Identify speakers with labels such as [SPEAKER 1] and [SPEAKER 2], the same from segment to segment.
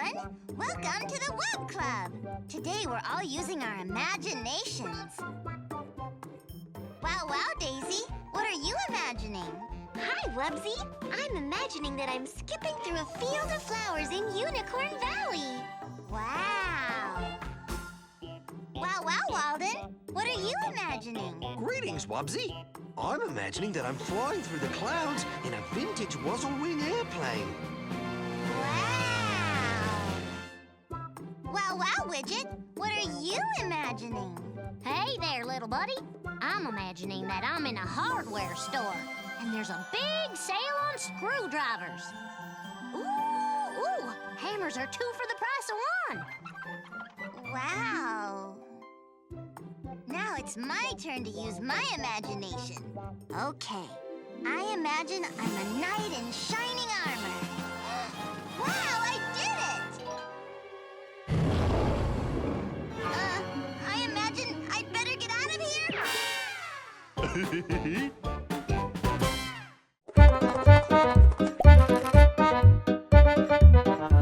[SPEAKER 1] everyone! Welcome to the Wub Club! Today we're all using our imaginations. Wow, Daisy, what are you imagining?
[SPEAKER 2] Hi, Wubbzy. I'm imagining that I'm skipping through a field of flowers in Unicorn Valley.
[SPEAKER 1] Wow! Wow, Walden, what are you imagining?
[SPEAKER 3] Greetings, Wubbzy. I'm imagining that I'm flying through the clouds in a vintage Wuzzle-wing airplane.
[SPEAKER 1] Wow, Widget, what are you imagining?
[SPEAKER 2] Hey there, little buddy. I'm imagining that I'm in a hardware store, and there's a big sale on screwdrivers. Ooh, hammers are 2 for the price of 1.
[SPEAKER 1] Wow. Now it's my turn to use my imagination. Okay, I imagine I'm a knight in shining armor. Wow, I did it! I imagine I'd better get out of here.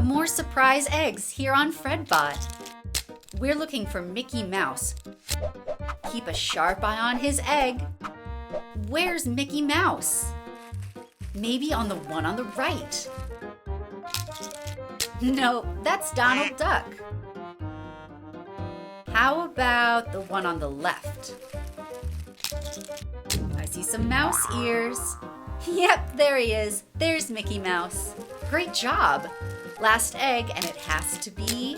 [SPEAKER 4] More surprise eggs here on Fredbot. We're looking for Mickey Mouse. Keep a sharp eye on his egg. Where's Mickey Mouse? Maybe on the one on the right. No, that's Donald Duck. How about the one on the left? I see some mouse ears. Yep, there he is. There's Mickey Mouse. Great job. Last egg, and it has to be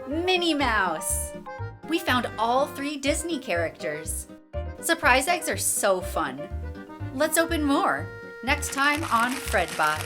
[SPEAKER 4] Minnie Mouse. We found all 3 Disney characters. Surprise eggs are so fun. Let's open more next time on Fredbot.